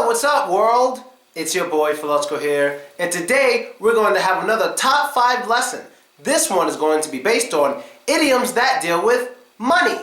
what's up world? It's your boy Philosko here, and today we're going to have another top 5 lesson. This one is going to be based on idioms that deal with money,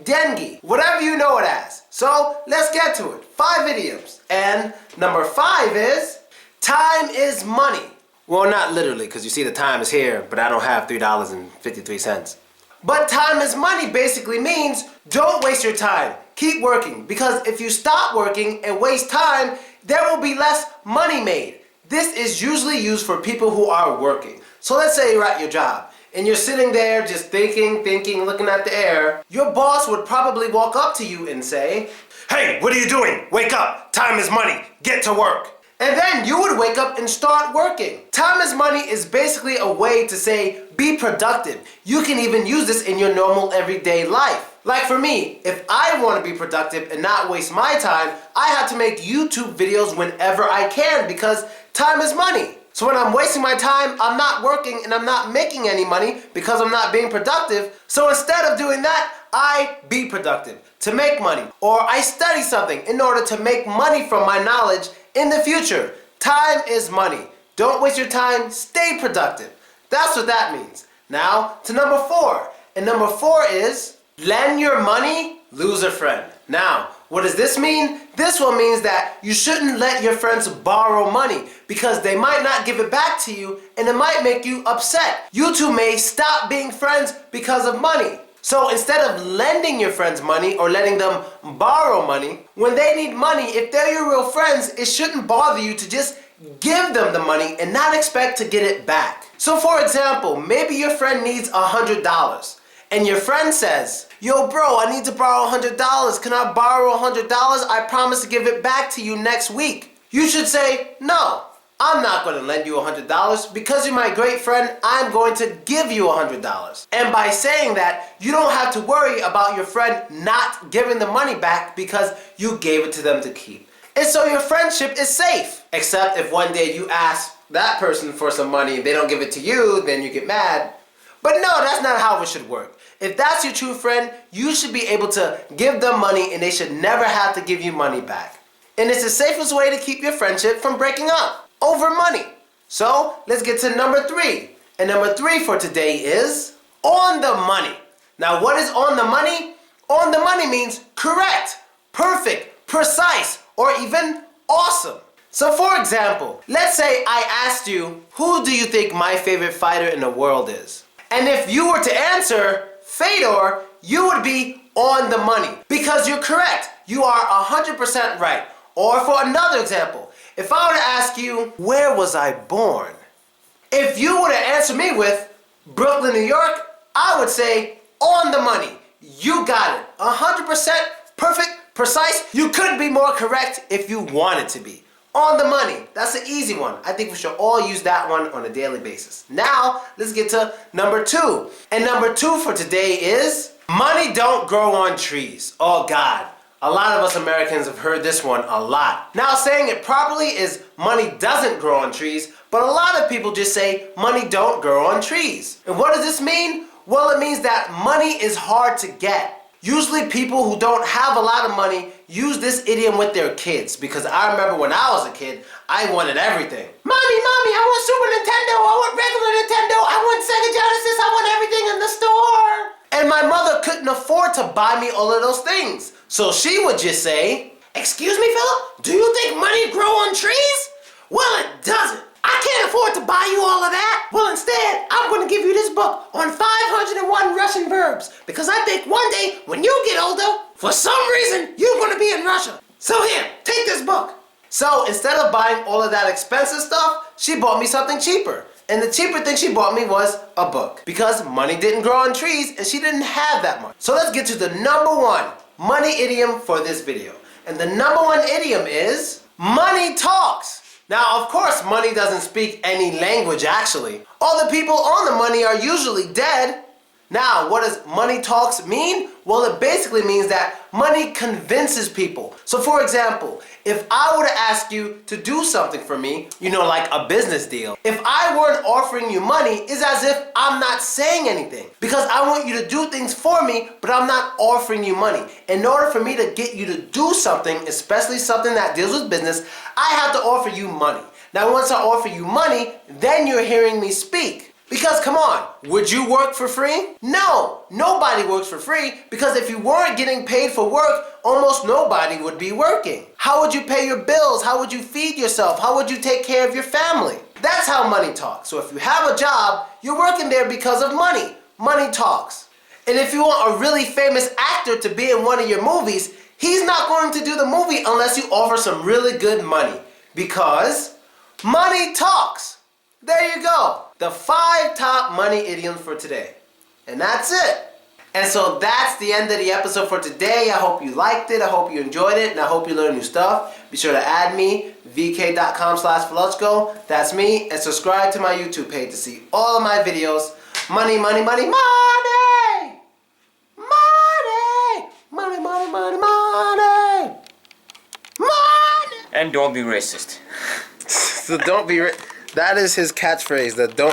dengi, whatever you know it as. So let's get to it. 5 idioms. And number 5 is, time is money. Well, not literally, because you see the time is here, but I don't have $3.53. But time is money basically means don't waste your time. Keep working, because if you stop working and waste time, there will be less money made. This is usually used for people who are working. So let's say you're at your job and you're sitting there just thinking, looking at the air. Your boss would probably walk up to you and say, "Hey, what are you doing? Wake up, time is money, get to work." And then you would wake up and start working. Time is money is basically a way to say be productive. You can even use this in your normal everyday life. Like for me, if I want to be productive and not waste my time, I have to make YouTube videos whenever I can because time is money. So when I'm wasting my time, I'm not working and I'm not making any money because I'm not being productive. So instead of doing that, I be productive to make money. Or I study something in order to make money from my knowledge in the future. Time is money. Don't waste your time, stay productive. That's what that means. Now to number 4. And number 4 is, lend your money, lose a friend. Now, what does this mean? This one means that you shouldn't let your friends borrow money because they might not give it back to you and it might make you upset. You two may stop being friends because of money. So instead of lending your friends money or letting them borrow money, when they need money, if they're your real friends, it shouldn't bother you to just give them the money and not expect to get it back. So for example, maybe your friend needs $100 and your friend says, "Yo bro, I need to borrow $100. Can I borrow $100? I promise to give it back to you next week." You should say, "No, I'm not going to lend you $100 because you're my great friend. I'm going to give you $100. And by saying that, you don't have to worry about your friend not giving the money back because you gave it to them to keep. And so your friendship is safe. Except if one day you ask that person for some money and they don't give it to you, then you get mad. But no, that's not how it should work. If that's your true friend, you should be able to give them money and they should never have to give you money back. And it's the safest way to keep your friendship from breaking up over money. So let's get to number 3. And number 3 for today is on the money. Now what is on the money? On the money means correct, perfect, precise, or even awesome. So for example, let's say I asked you, who do you think my favorite fighter in the world is? And if you were to answer Fedor, you would be on the money because you're correct. You are 100% right. Or for another example, if I were to ask you, where was I born? If you were to answer me with Brooklyn, New York, I would say on the money. You got it. 100% perfect, precise. You couldn't be more correct if you wanted to be. On the money. That's an easy one. I think we should all use that one on a daily basis. Now, let's get to number 2. And number 2 for today is, money don't grow on trees. Oh God. A lot of us Americans have heard this one a lot. Now saying it properly is money doesn't grow on trees, but a lot of people just say money don't grow on trees. And what does this mean? Well, it means that money is hard to get. Usually people who don't have a lot of money use this idiom with their kids because I remember when I was a kid, I wanted everything. Mommy, I want Super Nintendo, I want regular Nintendo, I want Sega Genesis, I want everything in the store. And my mother couldn't afford to buy me all of those things. So she would just say, "Excuse me, Philip, do you think money grow on trees? Well, it doesn't. I can't afford to buy you all of that. Well, instead, I'm going to give you this book on 501 Russian verbs because I think one day when you get older, for some reason, you're going to be in Russia. So here, take this book." So instead of buying all of that expensive stuff, she bought me something cheaper. And the cheaper thing she bought me was a book because money didn't grow on trees and she didn't have that much. So let's get to the number 1 money idiom for this video. And the number 1 idiom is money talks. Now, of course, money doesn't speak any language actually. All the people on the money are usually dead. Now, what does money talks mean? Well, it basically means that money convinces people. So for example, if I were to ask you to do something for me, like a business deal, if I weren't offering you money, it's as if I'm not saying anything. Because I want you to do things for me, but I'm not offering you money. In order for me to get you to do something, especially something that deals with business, I have to offer you money. Now, once I offer you money, then you're hearing me speak. Because come on, would you work for free? No, nobody works for free, because if you weren't getting paid for work, almost nobody would be working. How would you pay your bills? How would you feed yourself? How would you take care of your family? That's how money talks. So if you have a job, you're working there because of money. Money talks. And if you want a really famous actor to be in one of your movies, he's not going to do the movie unless you offer some really good money. Because money talks. There you go. The 5 top money idioms for today. And that's it. And so that's the end of the episode for today. I hope you liked it. I hope you enjoyed it. And I hope you learned new stuff. Be sure to add me, vk.com/Fluchko. That's me. And subscribe to my YouTube page to see all of my videos. Money, money, money, money! Money! Money, money, money, money! Money! And don't be racist. So don't be That is his catchphrase, the don't